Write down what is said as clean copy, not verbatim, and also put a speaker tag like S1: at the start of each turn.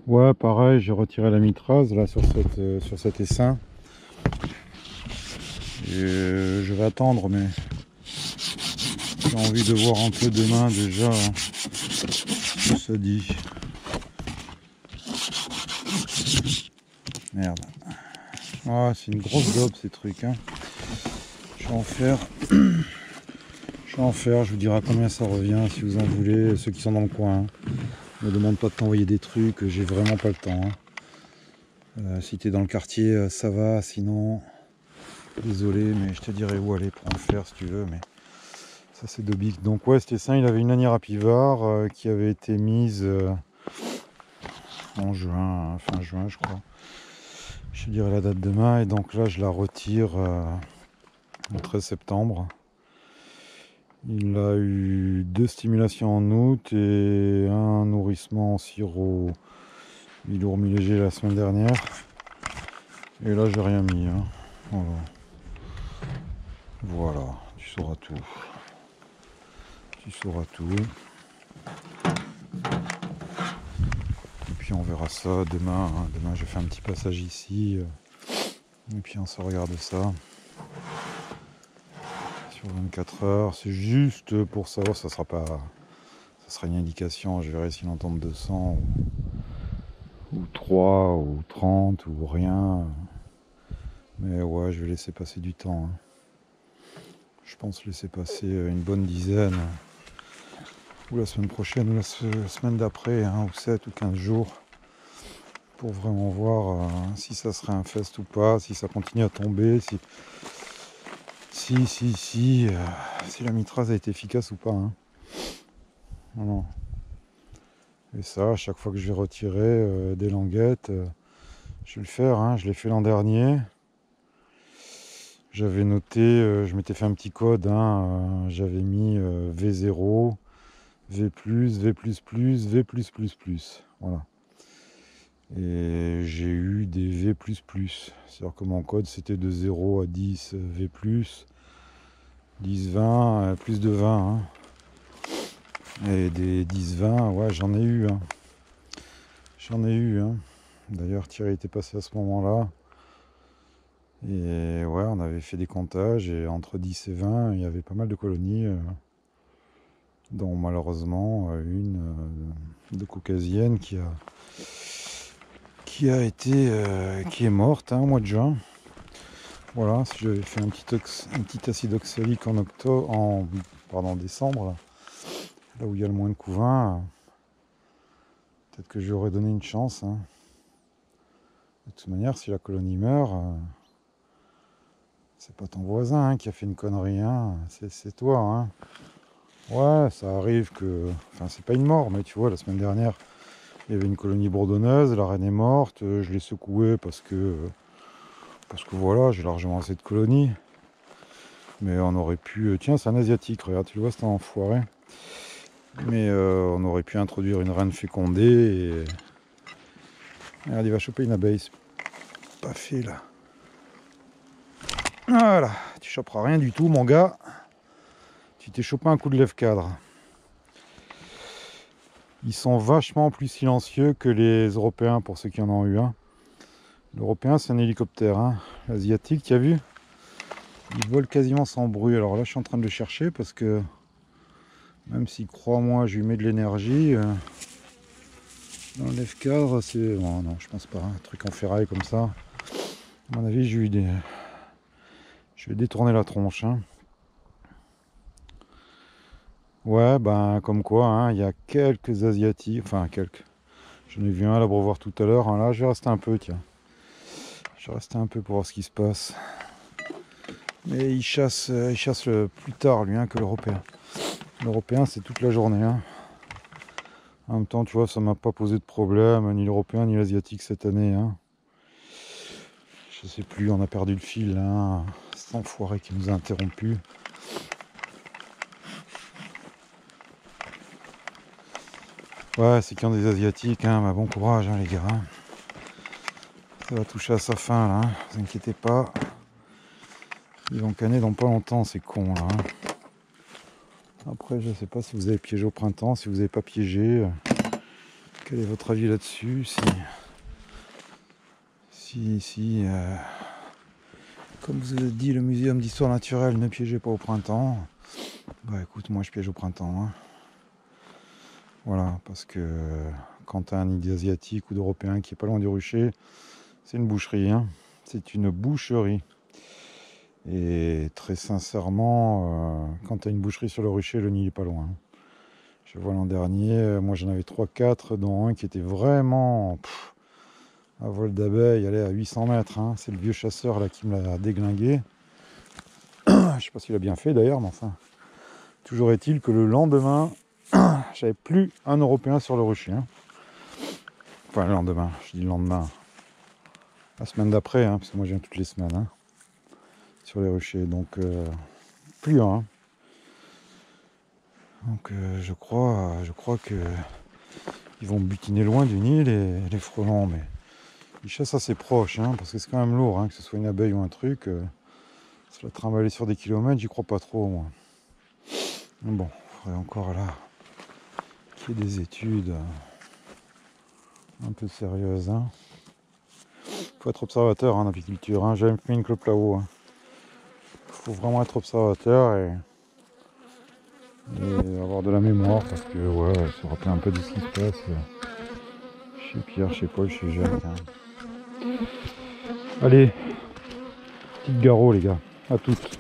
S1: Ouais, pareil, j'ai retiré la mitraz là sur cet essaim. Et je vais attendre, mais j'ai envie de voir un peu demain déjà ce que ça dit. Merde. Ah, c'est une grosse daube ces trucs, hein. Je vais en faire. Je vais en faire, je vous dirai combien ça revient si vous en voulez, ceux qui sont dans le coin, hein. Ne me demande pas de t'envoyer des trucs, j'ai vraiment pas le temps, hein. Si t'es dans le quartier, ça va, sinon, désolé, mais je te dirai où aller pour en faire si tu veux, mais ça c'est de bic. Donc ouais, cet essaim, il avait une lanière à pivard qui avait été mise en juin, fin juin je crois. Je te dirai la date demain, et donc là je la retire le 13 septembre. Il a eu 2 stimulations en août et un nourrissement en sirop mi-lourd mi-léger la semaine dernière. Et là j'ai rien mis, hein. Voilà. Voilà, tu sauras tout. Tu sauras tout. Et puis on verra ça demain, hein. Demain je fais un petit passage ici. Et puis on se regarde ça. Sur 24 heures. C'est juste pour savoir, ça sera pas. Ça sera une indication, je verrai s'il en tombe 200 ou 3 ou 30 ou rien. Mais ouais, je vais laisser passer du temps, hein. Je pense laisser passer une bonne dizaine. Ou la semaine prochaine, ou la semaine d'après, hein, ou 7 ou 15 jours. Pour vraiment voir si ça serait un fest ou pas, si ça continue à tomber, si la mitraz a été efficace ou pas, hein. Voilà. Et ça, à chaque fois que je vais retirer des languettes, je vais le faire, hein. Je l'ai fait l'an dernier. J'avais noté, je m'étais fait un petit code, hein, j'avais mis V0, V+, V++, V+++. Voilà. Et j'ai eu des V++. C'est-à-dire que mon code c'était de 0 à 10 V+, 10, 20, plus de 20, hein. Et des 10, 20, ouais, j'en ai eu, hein. J'en ai eu, hein. D'ailleurs, Thierry était passé à ce moment-là. Et ouais, on avait fait des comptages, et entre 10 et 20, il y avait pas mal de colonies, dont malheureusement une de caucasienne qui est morte, hein, au mois de juin. Voilà, si j'avais fait un petit acide oxalique en décembre, là où il y a le moins de couvains, peut-être que j'aurais donné une chance, hein. De toute manière, si la colonie meurt, c'est pas ton voisin, hein, qui a fait une connerie, hein. C'est toi, hein. Ouais, ça arrive que... Enfin, c'est pas une mort, mais tu vois, la semaine dernière, il y avait une colonie bourdonneuse, la reine est morte, je l'ai secouée parce que voilà, j'ai largement assez de colonies. Mais on aurait pu... Tiens, c'est un asiatique, regarde, tu le vois, c'est un enfoiré. Mais on aurait pu introduire une reine fécondée et... Regarde, il va choper une abeille, c'est pas fait, là. Voilà, tu choperas rien du tout, mon gars. Tu t'es chopé un coup de lève-cadre. Ils sont vachement plus silencieux que les Européens, pour ceux qui en ont eu un. L'Européen, c'est un hélicoptère, hein. L'Asiatique, tu as vu? Il vole quasiment sans bruit. Alors là, je suis en train de le chercher parce que, même si, crois-moi, je lui mets de l'énergie, dans le lève-cadre, c'est... Bon, non, je pense pas. Un truc en ferraille comme ça. À mon avis, je vais détourner la tronche, hein. Ouais, ben, comme quoi, hein, il y a quelques Asiatiques, enfin, quelques. J'en ai vu un à l'abreuvoir tout à l'heure, hein. Là, je vais rester un peu, tiens. Je vais rester un peu pour voir ce qui se passe. Mais il chasse plus tard, lui, hein, que l'Européen. L'Européen, c'est toute la journée, hein. En même temps, tu vois, ça m'a pas posé de problème, ni l'Européen, ni l'Asiatique cette année, hein. Je sais plus, on a perdu le fil, hein. Cet enfoiré qui nous a interrompus. Ouais, c'est qu'il y a des Asiatiques, hein. Bah, bon courage, hein, les gars, hein. Ça va toucher à sa fin, là, hein. Ne vous inquiétez pas. Ils vont canner dans pas longtemps, ces cons, là, hein. Après, je sais pas si vous avez piégé au printemps, si vous n'avez pas piégé. Quel est votre avis là-dessus? Comme vous avez dit, le muséum d'histoire naturelle ne piégez pas au printemps. Bah écoute, moi je piège au printemps. Hein. Voilà, parce que quand tu as un nid d'asiatique ou d'européen qui est pas loin du rucher, c'est une boucherie. Hein. C'est une boucherie. Et très sincèrement, quand tu as une boucherie sur le rucher, le nid est pas loin. Je vois l'an dernier, moi j'en avais 3-4, dont un qui était vraiment à vol d'abeille, allait à 800 mètres. Hein. C'est le vieux chasseur là qui me l'a déglingué. Je sais pas s'il a bien fait d'ailleurs, mais enfin. Toujours est-il que le lendemain, j'avais plus un Européen sur le rucher. Hein. Enfin, le lendemain, je dis le lendemain. La semaine d'après, hein, parce que moi je viens toutes les semaines hein, sur les ruchers. Donc, plus un. Hein. Donc, je crois que ils vont butiner loin du nid les frelons. Mais ils chassent assez proche, hein, parce que c'est quand même lourd, hein, que ce soit une abeille ou un truc. Se la trimballer sur des kilomètres, j'y crois pas trop, moi. Mais bon, il faudrait encore là qu'il y ait des études un peu sérieuses. Hein. Faut être observateur en apiculture, hein. J'avais fait une clope là-haut. Hein. Faut vraiment être observateur et avoir de la mémoire parce que ouais, se rappeler un peu de ce qui se passe chez Pierre, chez Paul, chez Jacques. Hein. Allez, petite garrot les gars, à toutes.